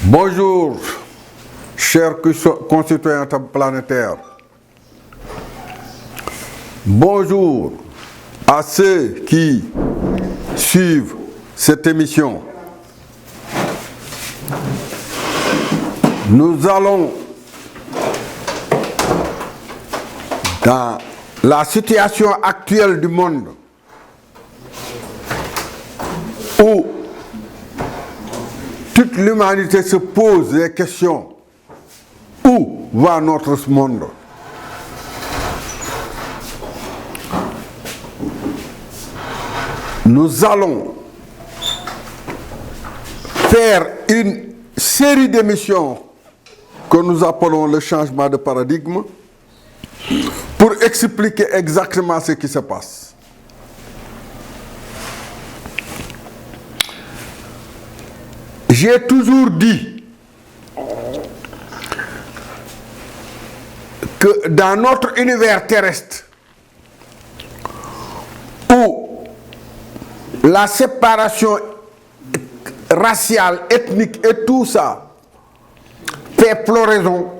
Bonjour, chers concitoyens planétaires. Bonjour à ceux qui suivent cette émission. Nous allons, dans la situation actuelle du monde, où toute l'humanité se pose les questions, où va notre monde? Nous allons faire une série d'émissions que nous appelons le changement de paradigme pour expliquer exactement ce qui se passe. J'ai toujours dit que dans notre univers terrestre, où la séparation raciale, ethnique et tout ça fait floraison,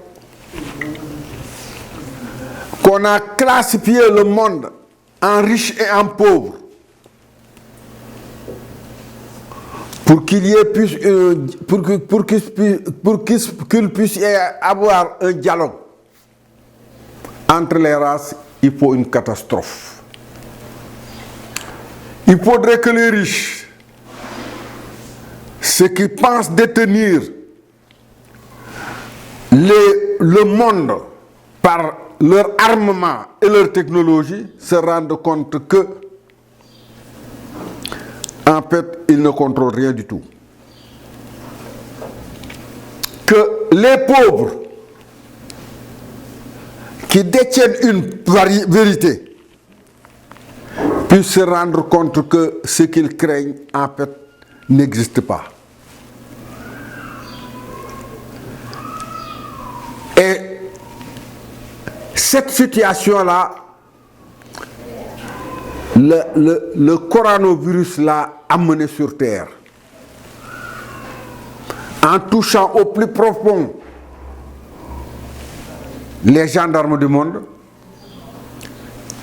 qu'on a classifié le monde en riches et en pauvres, pour qu'il y ait qu'il puisse y avoir un dialogue entre les races, il faut une catastrophe. Il faudrait que les riches, ceux qui pensent détenir le monde par leur armement et leur technologie, se rendent compte que, en fait, ils ne contrôlent rien du tout. Que les pauvres qui détiennent une vérité puissent se rendre compte que ce qu'ils craignent, en fait, n'existe pas. Et cette situation-là, le coronavirus l'a amené sur Terre, en touchant au plus profond les gendarmes du monde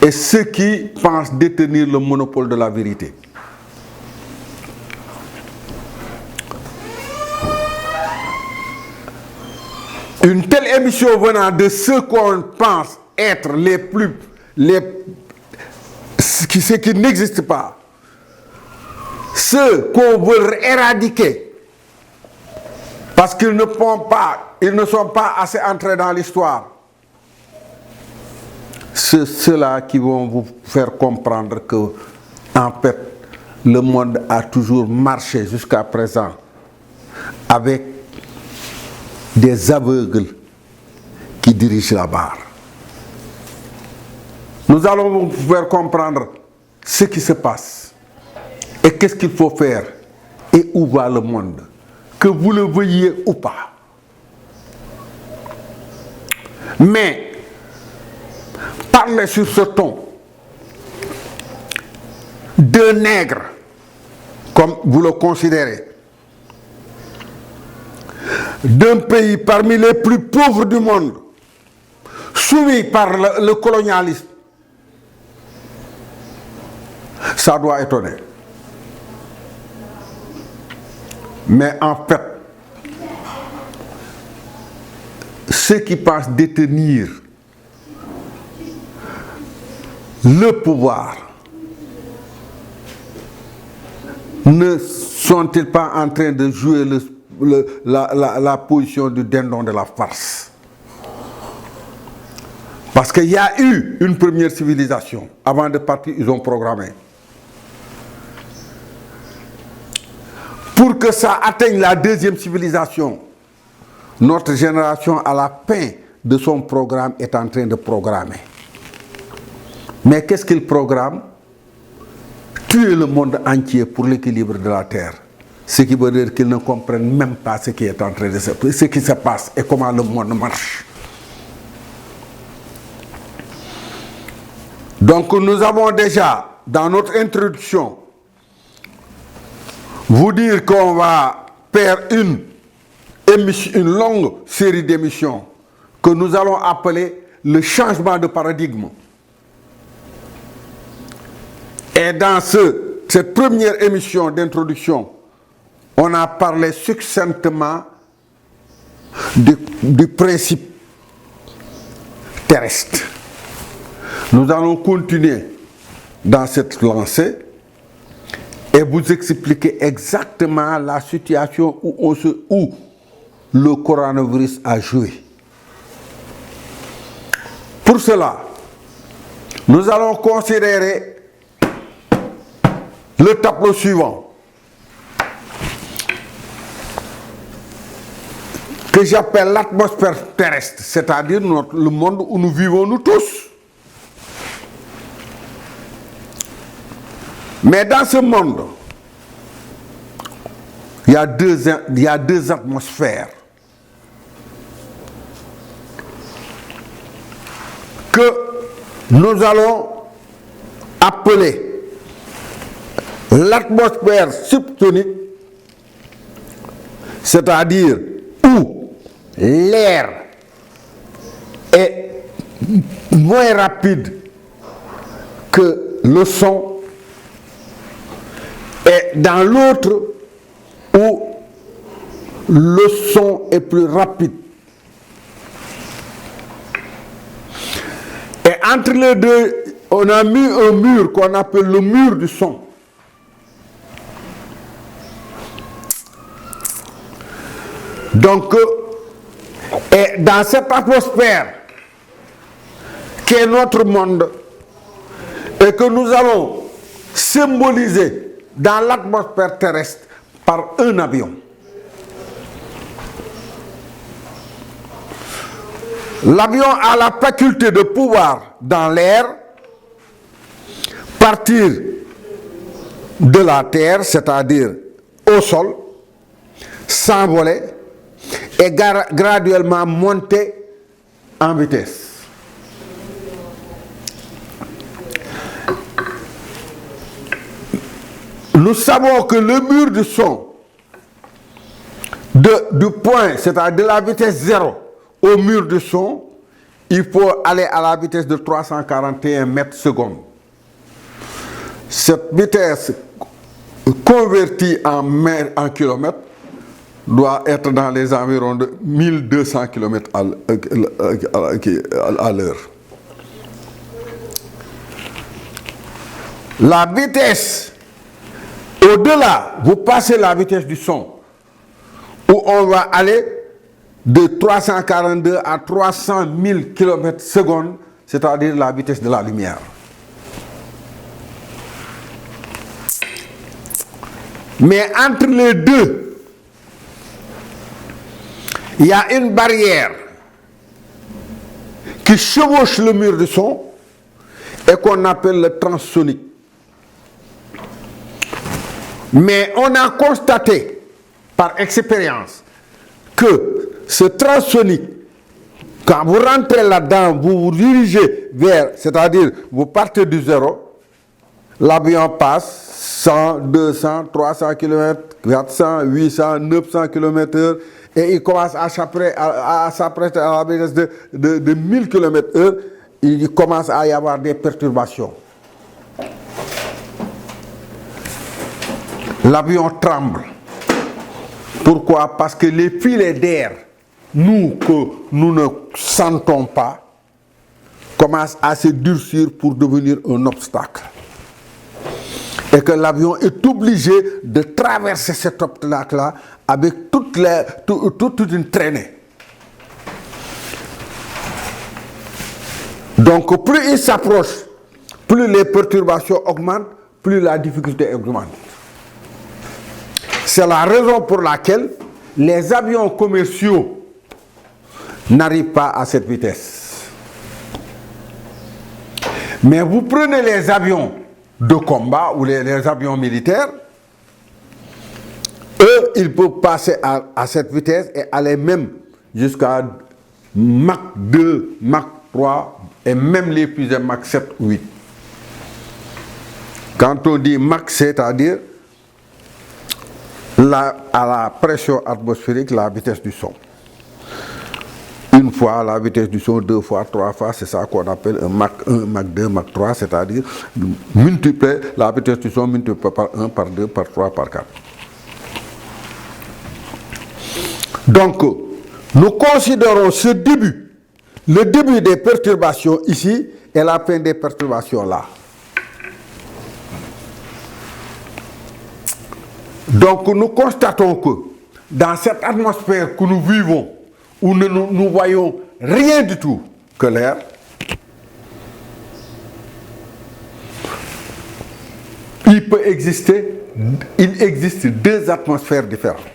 et ceux qui pensent détenir le monopole de la vérité. Une telle émission venant de ceux qu'on pense être ceux qui n'existent pas, ceux qu'on veut éradiquer, parce qu'ils ne sont pas assez entrés dans l'histoire, c'est ceux-là qui vont vous faire comprendre que, en fait, le monde a toujours marché jusqu'à présent avec des aveugles qui dirigent la barre. Nous allons vous faire comprendre ce qui se passe et qu'est-ce qu'il faut faire et où va le monde, que vous le veuillez ou pas. Mais parler sur ce ton de nègre, comme vous le considérez, d'un pays parmi les plus pauvres du monde, soumis par le colonialisme, ça doit étonner. Mais en fait, ceux qui pensent détenir le pouvoir, ne sont-ils pas en train de jouer la position du dindon de la farce? Parce qu'il y a eu une première civilisation. Avant de partir, ils ont programmé. Pour que ça atteigne la deuxième civilisation, notre génération, à la fin de son programme, est en train de programmer. Mais qu'est-ce qu'il programme? Tuer le monde entier pour l'équilibre de la Terre. Ce qui veut dire qu'ils ne comprennent même pas ce qui est en train de ce qui se passe et comment le monde marche. Donc nous avons déjà, dans notre introduction, vous dire qu'on va faire une une longue série d'émissions que nous allons appeler le changement de paradigme. Et dans cette première émission d'introduction, on a parlé succinctement du principe terrestre. Nous allons continuer dans cette lancée et vous expliquer exactement la situation où le coronavirus a joué. Pour cela, nous allons considérer le tableau suivant, que j'appelle l'atmosphère terrestre, c'est-à-dire le monde où nous vivons nous tous. Mais dans ce monde, il y a deux atmosphères que nous allons appeler l'atmosphère subsonique, c'est-à-dire où l'air est moins rapide que le son, et dans l'autre où le son est plus rapide. Et entre les deux, on a mis un mur qu'on appelle le mur du son. Donc, et dans cette atmosphère qui est notre monde et que nous allons symboliser dans l'atmosphère terrestre par un avion. L'avion a la faculté de pouvoir, dans l'air, partir de la terre, c'est-à-dire au sol, s'envoler et graduellement monter en vitesse. Nous savons que le mur du son, du point, c'est-à-dire de la vitesse 0 au mur du son, il faut aller à la vitesse de 341 mètres secondes. Cette vitesse convertie en kilomètres doit être dans les environs de 1200 km à l'heure. La vitesse, au-delà, vous passez la vitesse du son, où on va aller de 342 à 300 000 km secondes, c'est-à-dire la vitesse de la lumière. Mais entre les deux, il y a une barrière qui chevauche le mur de son et qu'on appelle le transsonique. Mais on a constaté par expérience que ce transsonique, quand vous rentrez là-dedans, vous vous dirigez vers, c'est-à-dire vous partez du zéro, l'avion passe 100, 200, 300 km, 400, 800, 900 km/h et il commence à s'apprêter à la vitesse de 1000 km/h, il commence à y avoir des perturbations. L'avion tremble. Pourquoi? Parce que les filets d'air, que nous ne sentons pas, commencent à se durcir pour devenir un obstacle. Et que l'avion est obligé de traverser cet obstacle-là avec toute une traînée. Donc plus il s'approche, plus les perturbations augmentent, plus la difficulté augmente. C'est la raison pour laquelle les avions commerciaux n'arrivent pas à cette vitesse. Mais vous prenez les avions de combat ou les avions militaires, eux, ils peuvent passer à cette vitesse et aller même jusqu'à Mach 2, Mach 3 et même les fusées Mach 7 ou 8. Quand on dit Mach, c'est-à-dire à la pression atmosphérique, la vitesse du son. Une fois la vitesse du son, 2 fois, 3 fois, c'est ça qu'on appelle un Mach 1, Mach 2, Mach 3, c'est-à-dire multiplier la vitesse du son multipliée par 1, par 2, par 3, par 4. Donc, nous considérons ce début, le début des perturbations ici et la fin des perturbations là. Donc, nous constatons que dans cette atmosphère que nous vivons, où nous voyons rien du tout que l'air, il existe deux atmosphères différentes.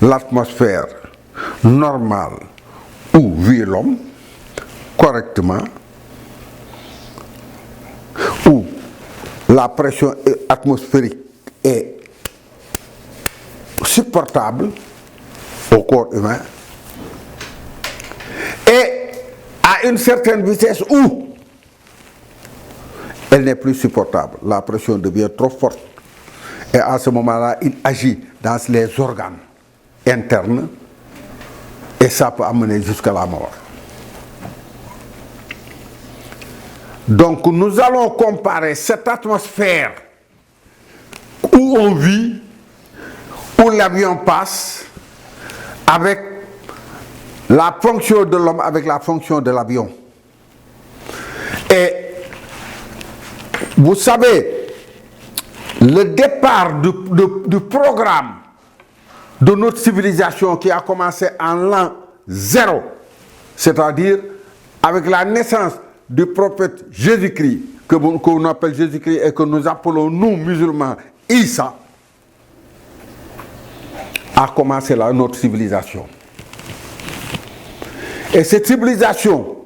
L'atmosphère normale où vit l'homme correctement, où la pression atmosphérique est supportable au corps humain, et à une certaine vitesse où elle n'est plus supportable, la pression devient trop forte, et à ce moment-là, il agit dans les organes internes, et ça peut amener jusqu'à la mort. Donc nous allons comparer cette atmosphère où on vit, où l'avion passe, avec la fonction de l'homme, avec la fonction de l'avion. Et vous savez, le départ du programme de notre civilisation qui a commencé en l'an 0, c'est-à-dire avec la naissance du prophète Jésus-Christ, que l'on appelle Jésus-Christ et que nous appelons nous musulmans Isa, a commencé là notre civilisation. Et cette civilisation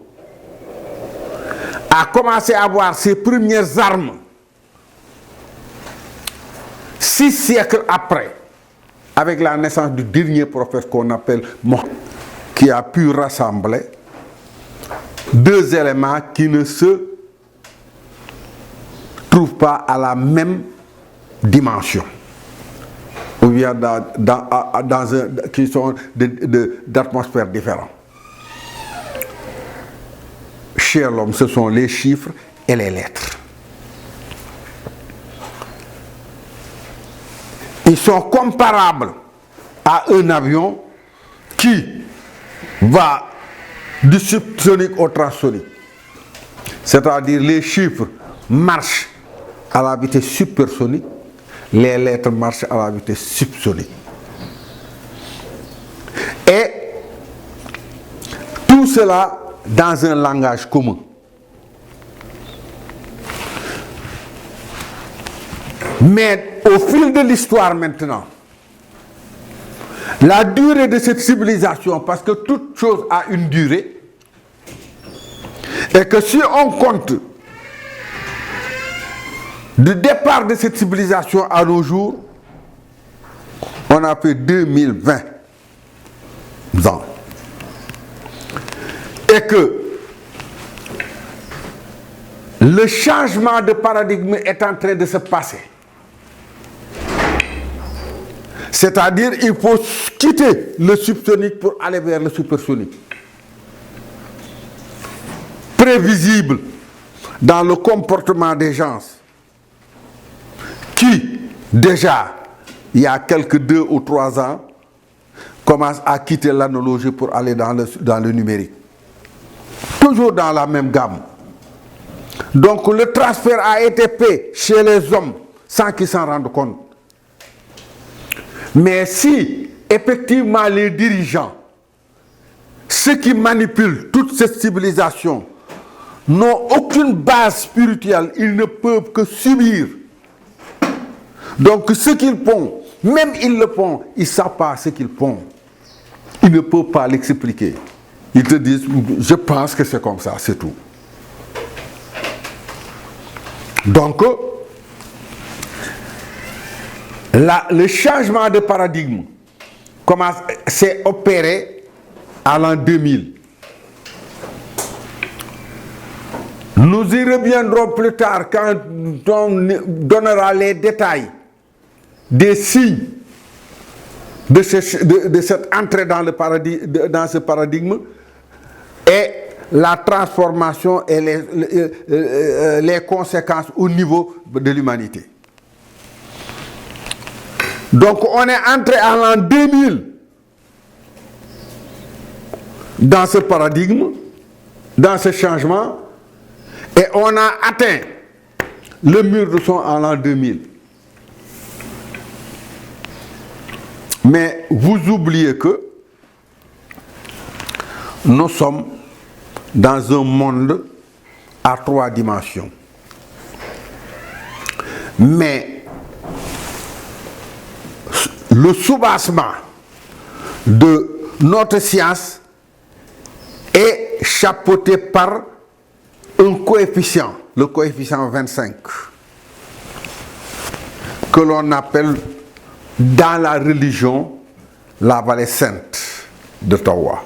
a commencé à avoir ses premières armes 6 siècles après, avec la naissance du dernier prophète qu'on appelle Mohammed, qui a pu rassembler deux éléments qui ne se trouvent pas à la même dimension, ou bien qui sont d'atmosphères différentes. Chez l'homme, ce sont les chiffres et les lettres. Ils sont comparables à un avion qui va du subsonique au transonique. C'est-à-dire les chiffres marchent à la vitesse supersonique, les lettres marchent à la vitesse subsonique. Et tout cela dans un langage commun. Mais au fil de l'histoire maintenant, la durée de cette civilisation, parce que toute chose a une durée, et que si on compte du départ de cette civilisation à nos jours, on a fait 2020 ans. Et que le changement de paradigme est en train de se passer. C'est-à-dire il faut quitter le subsonique pour aller vers le supersonique. Prévisible dans le comportement des gens qui, déjà, il y a quelques 2 ou 3 ans, commencent à quitter l'analogie pour aller dans le numérique. Toujours dans la même gamme. Donc le transfert a été fait chez les hommes sans qu'ils s'en rendent compte. Mais si effectivement les dirigeants, ceux qui manipulent toute cette civilisation, n'ont aucune base spirituelle, ils ne peuvent que subir. Donc ce qu'ils font, même ils le font, ils ne savent pas ce qu'ils font. Ils ne peuvent pas l'expliquer. Ils te disent, je pense que c'est comme ça, c'est tout. Donc, le changement de paradigme s'est opéré à l'an 2000. Nous y reviendrons plus tard quand on donnera les détails des signes de cette entrée dans ce paradigme est la transformation et les conséquences au niveau de l'humanité. Donc on est entré en l'an 2000 dans ce paradigme, dans ce changement, et on a atteint le mur de son en l'an 2000. Mais vous oubliez que nous sommes dans un monde à 3 dimensions. Mais le soubassement de notre science est chapeauté par un coefficient, le coefficient 25, que l'on appelle dans la religion la vallée sainte de Tawa.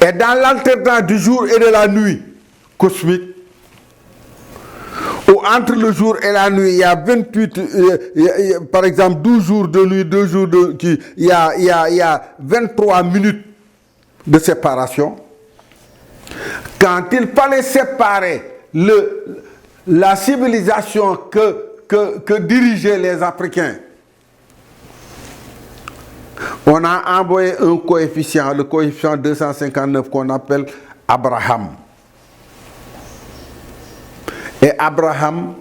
Et dans l'alternance du jour et de la nuit cosmique, où entre le jour et la nuit, il y a 28, par exemple 12 jours de nuit, 2 jours de... Il y a 23 minutes de séparation. Quand il fallait séparer la civilisation que dirigeaient les Africains, on a envoyé un coefficient, le coefficient 259 qu'on appelle Abraham. Et Abraham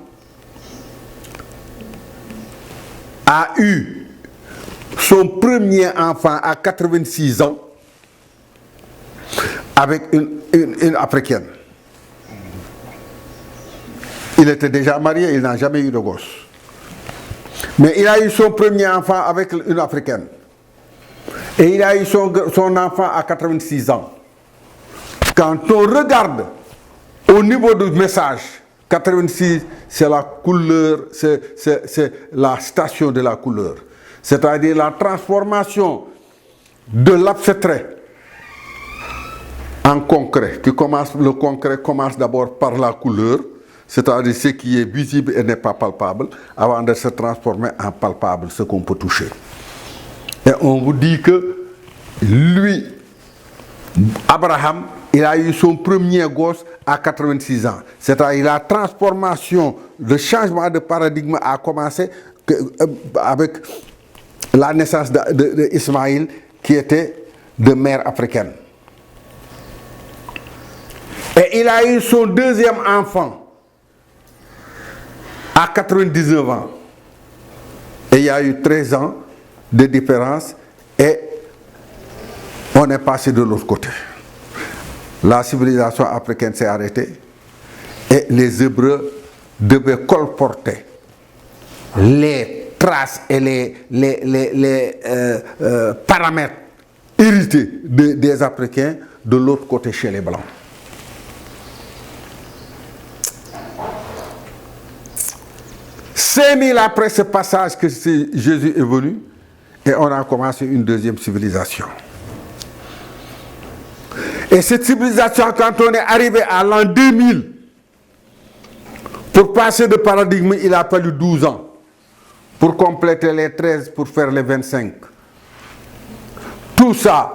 a eu son premier enfant à 86 ans avec une Africaine. Il était déjà marié, il n'a jamais eu de gosse. Mais il a eu son premier enfant avec une Africaine. Et il a eu son enfant à 86 ans. Quand on regarde au niveau du message, 86, c'est la couleur, c'est la station de la couleur. C'est-à-dire la transformation de l'abstrait en concret. Le concret commence d'abord par la couleur, c'est-à-dire ce qui est visible et n'est pas palpable, avant de se transformer en palpable, ce qu'on peut toucher. Et on vous dit que lui, Abraham, il a eu son premier gosse à 86 ans. C'est-à-dire la transformation, le changement de paradigme a commencé avec la naissance d'Ismaïl, qui était de mère africaine. Et il a eu son deuxième enfant à 99 ans. Et il y a eu 13 ans de différence et on est passé de l'autre côté. La civilisation africaine s'est arrêtée et les Hébreux devaient colporter les traces et les paramètres hérités des Africains de l'autre côté chez les Blancs. Cinq mille après ce passage que Jésus est venu, et on a commencé une deuxième civilisation. Et cette civilisation, quand on est arrivé à l'an 2000, pour passer de paradigme, il a fallu 12 ans. Pour compléter les 13, pour faire les 25. Tout ça,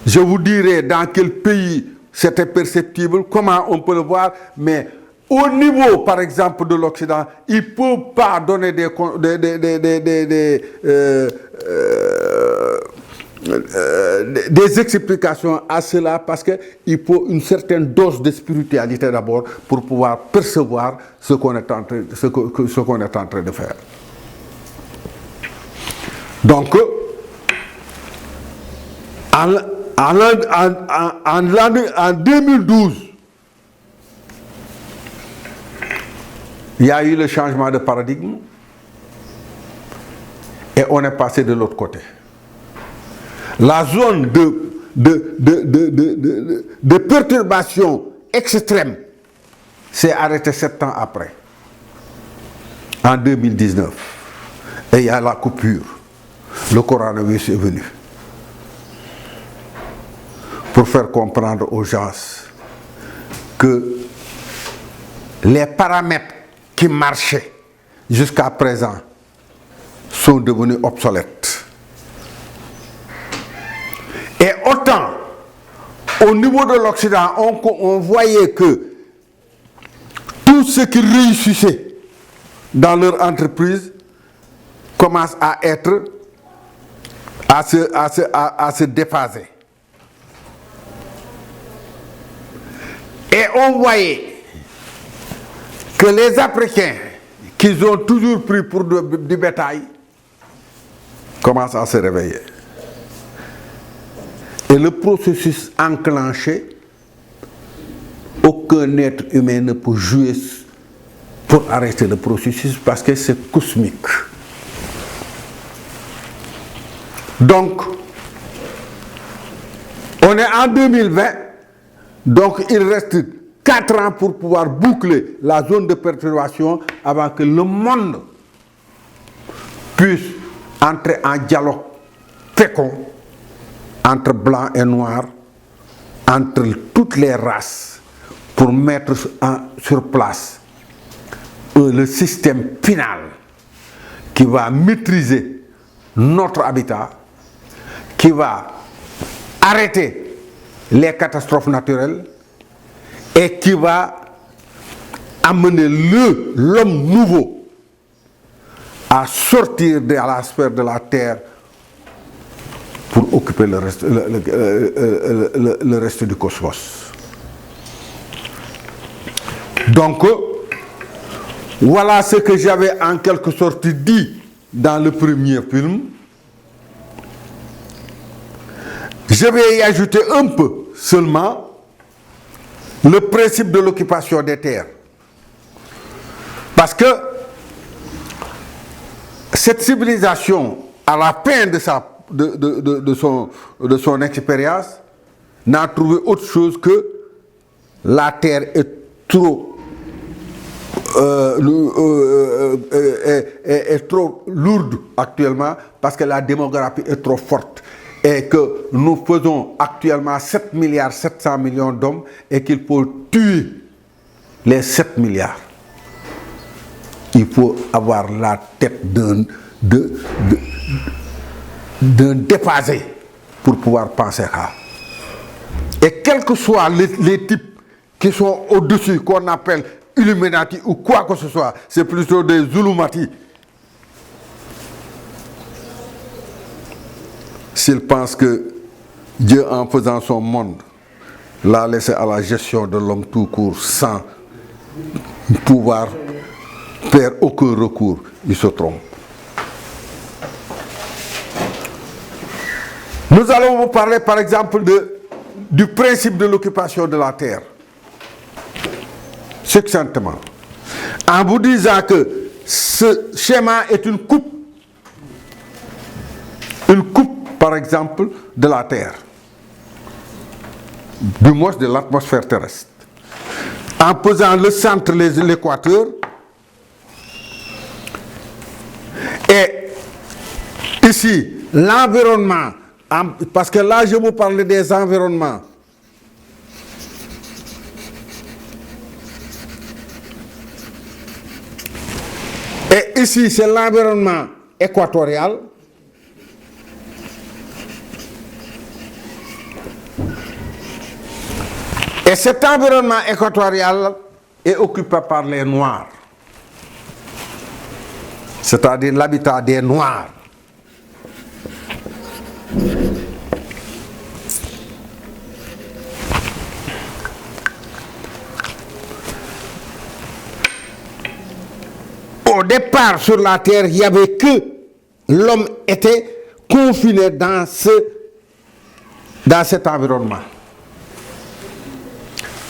je vous dirai dans quel pays c'était perceptible, comment on peut le voir, mais au niveau, par exemple, de l'Occident, il ne peut pas donner des explications à cela parce qu'il faut une certaine dose de spiritualité d'abord pour pouvoir percevoir ce qu'on est en train de faire. Donc, en 2012, il y a eu le changement de paradigme et on est passé de l'autre côté. La zone de perturbation extrême s'est arrêtée 7 ans après, en 2019. Et il y a la coupure. Le coronavirus est venu pour faire comprendre aux gens que les paramètres qui marchaient jusqu'à présent, sont devenus obsolètes. Et autant, au niveau de l'Occident, on voyait que tout ce qui réussissait dans leur entreprise commence à se déphaser. Et on voyait que les Africains, qu'ils ont toujours pris pour du bétail, commencent à se réveiller. Et le processus enclenché, aucun être humain ne peut jouer pour arrêter le processus parce que c'est cosmique. Donc, on est en 2020, donc il reste 4 ans pour pouvoir boucler la zone de perturbation avant que le monde puisse entrer en dialogue fécond entre blancs et noirs, entre toutes les races, pour mettre sur place le système final qui va maîtriser notre habitat, qui va arrêter les catastrophes naturelles et qui va amener l'homme nouveau à sortir de la sphère de la terre pour occuper le reste du cosmos. Donc, voilà ce que j'avais en quelque sorte dit dans le premier film. Je vais y ajouter un peu seulement le principe de l'occupation des terres. Parce que cette civilisation, à la fin de son expérience, n'a trouvé autre chose que la terre est trop lourde actuellement parce que la démographie est trop forte et que nous faisons actuellement 7 milliards 700 millions d'hommes et qu'il faut tuer les 7 milliards. Il faut avoir la tête d'un dépassé pour pouvoir penser à. Et quels que soient les types qui sont au-dessus, qu'on appelle Illuminati ou quoi que ce soit, c'est plutôt des Zulumati. S'ils pensent que Dieu, en faisant son monde, l'a laissé à la gestion de l'homme tout court sans pouvoir faire aucun recours, ils se trompent. Nous allons vous parler par exemple du principe de l'occupation de la terre. Succinctement. En vous disant que ce schéma est une coupe par exemple de la terre, du moins de l'atmosphère terrestre. En posant le centre, l'équateur, et ici l'environnement, parce que là je vous parle des environnements. Et ici c'est l'environnement équatorial. Et cet environnement équatorial est occupé par les Noirs, c'est-à-dire l'habitat des Noirs. Au départ, sur la terre, il n'y avait que l'homme était confiné dans cet environnement.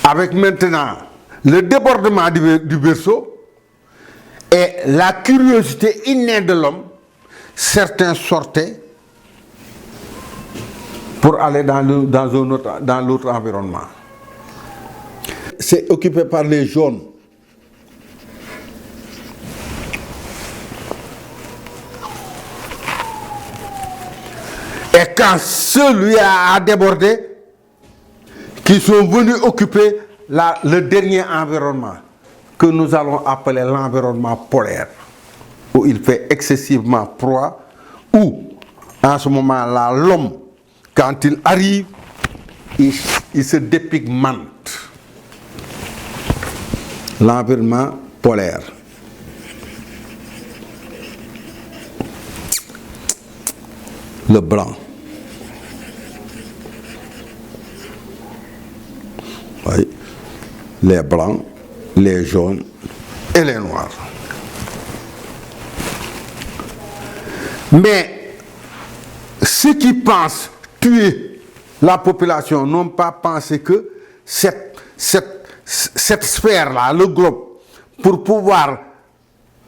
Avec maintenant le débordement du berceau et la curiosité innée de l'homme, certains sortaient pour aller dans l'autre environnement. C'est occupé par les jaunes. Et quand celui a débordé, qui sont venus occuper le dernier environnement, que nous allons appeler l'environnement polaire. où il fait excessivement froid, où en ce moment-là, l'homme, quand il arrive, il se dépigmente. L'environnement polaire. Le blanc. Oui. Les blancs, les jaunes et les noirs. Mais ceux qui pensent tuer la population n'ont pas pensé que cette sphère-là, le globe, pour pouvoir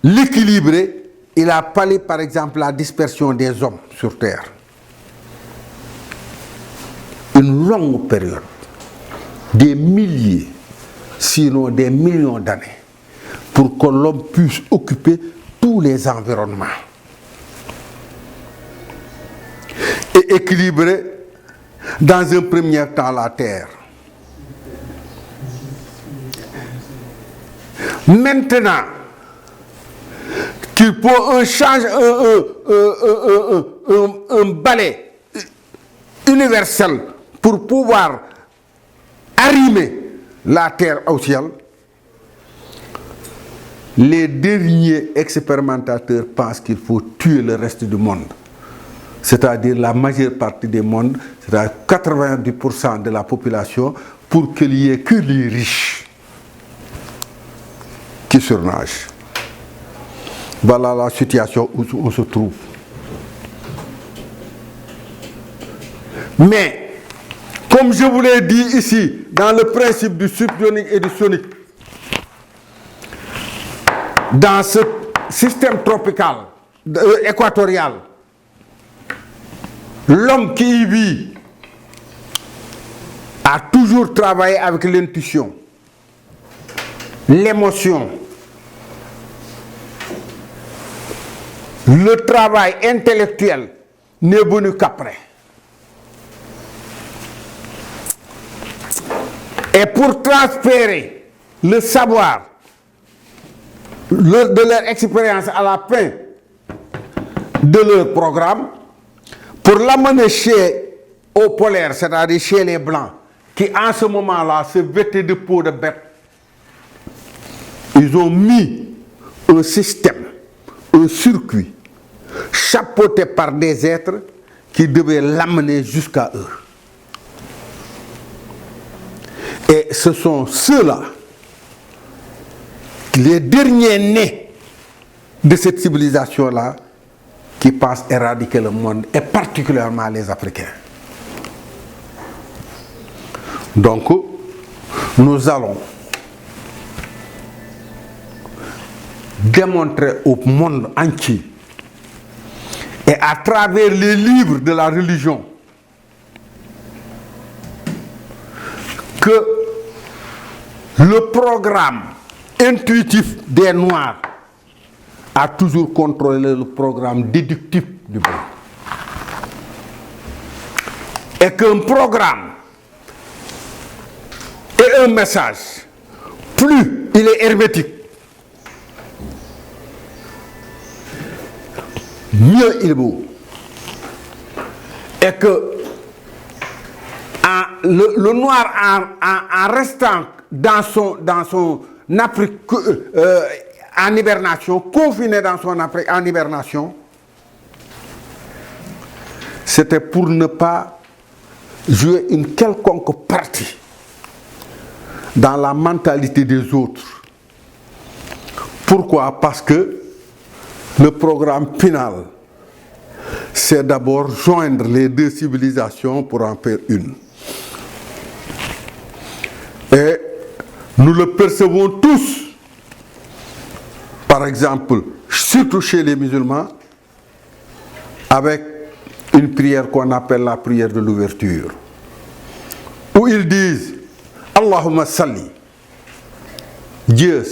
l'équilibrer, il a fallu par exemple la dispersion des hommes sur Terre. Une longue période, des milliers, sinon des millions d'années, pour que l'homme puisse occuper tous les environnements et équilibrer dans un premier temps la Terre. Maintenant qu'il faut un balai universel pour pouvoir arrimer la Terre au ciel, les derniers expérimentateurs pensent qu'il faut tuer le reste du monde. C'est-à-dire la majeure partie du monde, c'est-à-dire 90% de la population, pour qu'il n'y ait que les riches qui surnagent. Voilà la situation où on se trouve. Mais, comme je vous l'ai dit ici, dans le principe du subionique et du sonique, dans ce système tropical, équatorial, l'homme qui y vit a toujours travaillé avec l'intuition, l'émotion, le travail intellectuel n'est venu qu'après. Et pour transférer le savoir de leur expérience à la fin de leur programme, pour l'amener au polaire, c'est-à-dire chez les Blancs, qui en ce moment-là se vêtaient de peau de bête, ils ont mis un système, un circuit, chapeauté par des êtres qui devaient l'amener jusqu'à eux. Et ce sont ceux-là, les derniers nés de cette civilisation-là, qui pensent éradiquer le monde, et particulièrement les Africains. Donc, nous allons démontrer au monde entier, et à travers les livres de la religion, que le programme intuitif des Noirs a toujours contrôlé le programme déductif du blanc. Et qu'un programme et un message, plus il est hermétique, mieux il vaut. Et que le noir, en restant dans son Afrique, en hibernation, confiné dans son Afrique en hibernation, c'était pour ne pas jouer une quelconque partie dans la mentalité des autres. Pourquoi? Parce que le programme final, c'est d'abord joindre les deux civilisations pour en faire une. Et nous le percevons tous. Par exemple, surtout chez les musulmans, avec une prière qu'on appelle la prière de l'ouverture, où ils disent Allahumma salli, Dieu,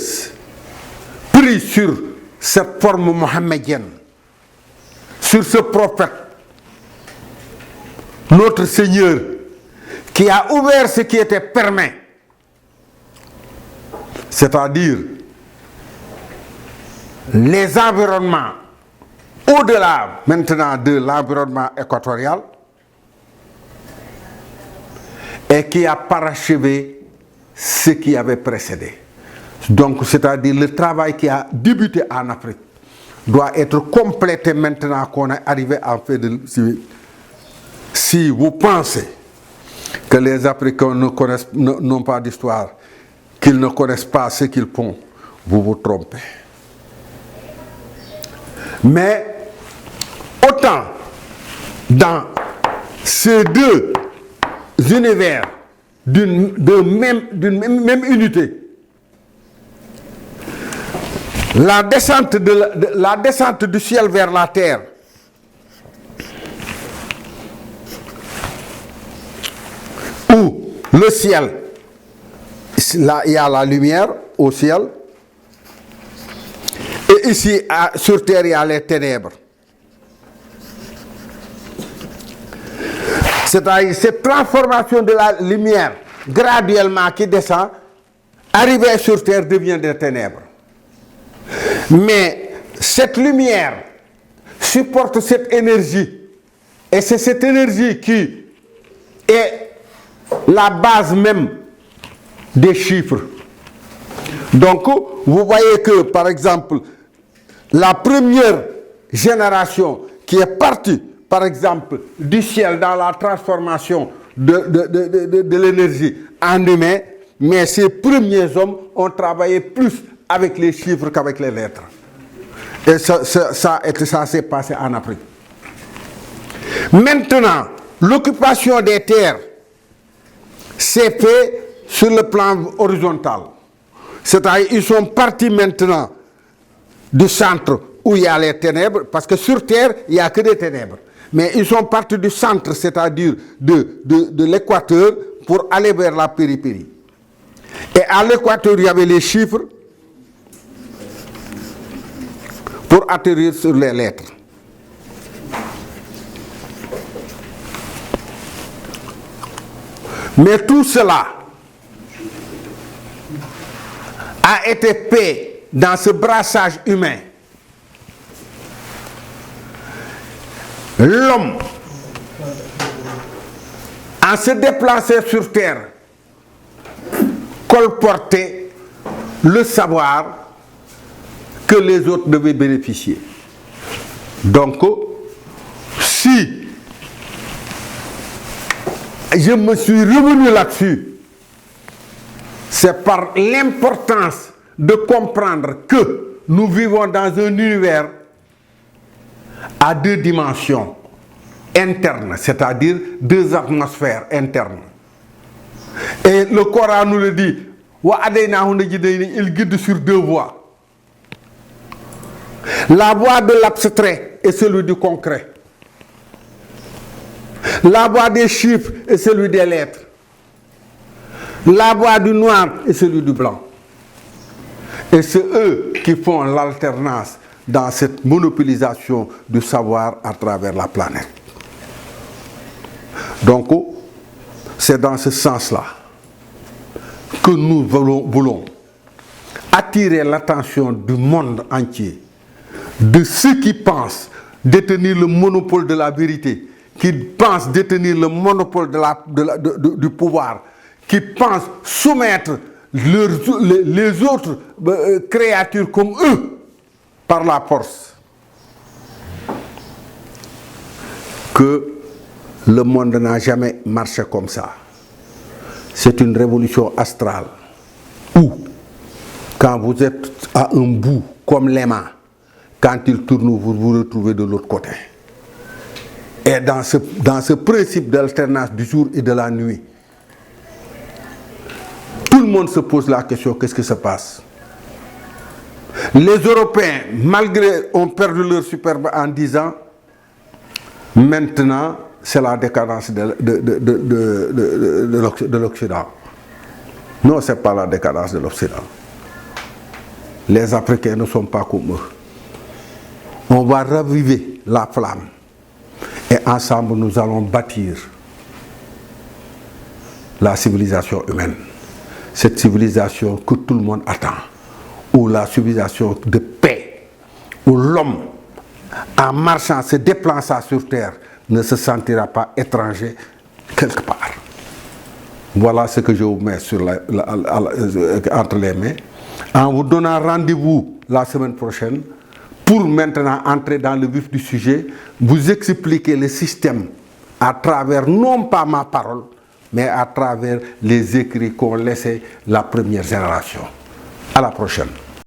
prie sur cette forme mohammedienne, sur ce prophète, notre Seigneur, qui a ouvert ce qui était permis, les environnements au-delà maintenant de l'environnement équatorial et qui a parachevé ce qui avait précédé. Donc, c'est-à-dire le travail qui a débuté en Afrique doit être complété maintenant qu'on est arrivé en fait de... Si vous pensez que les Africains n'ont pas d'histoire, qu'ils ne connaissent pas ce qu'ils font, vous vous trompez. Mais autant dans ces deux univers d'une même unité, la descente du ciel vers la terre où le ciel, là il y a la lumière au ciel, et ici sur terre il y a les ténèbres. C'est-à-dire cette transformation de la lumière graduellement qui descend, arrivée sur terre devient des ténèbres. Mais cette lumière supporte cette énergie, et c'est cette énergie qui est la base même des chiffres. Donc, vous voyez que, par exemple, la première génération qui est partie, par exemple, du ciel dans la transformation de l'énergie en humain, mais ces premiers hommes ont travaillé plus avec les chiffres qu'avec les lettres. Et ça s'est passé en Afrique. Maintenant, l'occupation des terres s'est faite sur le plan horizontal. C'est-à-dire qu'ils sont partis maintenant du centre où il y a les ténèbres, parce que sur terre, il n'y a que des ténèbres. Mais ils sont partis du centre, c'est-à-dire de l'équateur, pour aller vers la périphérie. Et à l'équateur, il y avait les chiffres pour atterrir sur les lettres. Mais tout cela a été fait dans ce brassage humain. L'homme, en se déplaçant sur terre, colportait le savoir que les autres devaient bénéficier. Donc, si je me suis revenu là-dessus, c'est par l'importance de comprendre que nous vivons dans un univers à deux dimensions internes, c'est-à-dire deux atmosphères internes. Et le Coran nous le dit, il guide sur deux voies. La voie de l'abstrait est celui du concret. La voie des chiffres est celui des lettres. La voie du noir est celui du blanc. Et c'est eux qui font l'alternance dans cette monopolisation du savoir à travers la planète. Donc, c'est dans ce sens-là que nous voulons attirer l'attention du monde entier, de ceux qui pensent détenir le monopole de la vérité, qui pensent détenir le monopole du pouvoir, qui pensent soumettre les autres créatures comme eux par la force, que le monde n'a jamais marché comme ça. C'est une révolution astrale où, quand vous êtes à un bout comme l'aimant, quand il tourne, vous vous retrouvez de l'autre côté. Et dans ce principe d'alternance du jour et de la nuit, tout le monde se pose la question, qu'est-ce qui se passe? Les Européens, malgré, ont perdu leur superbe en 10 ans. Maintenant, c'est la décadence de l'Occident. Non, ce n'est pas la décadence de l'Occident. Les Africains ne sont pas comme eux. On va raviver la flamme. Et ensemble, nous allons bâtir la civilisation humaine. Cette civilisation que tout le monde attend. Ou la civilisation de paix où l'homme, en marchant, se déplaçant sur terre, ne se sentira pas étranger quelque part. Voilà ce que je vous mets entre les mains, en vous donnant rendez-vous la semaine prochaine pour maintenant entrer dans le vif du sujet, vous expliquer le système à travers non pas ma parole, mais à travers les écrits qu'ont laissés la première génération. À la prochaine.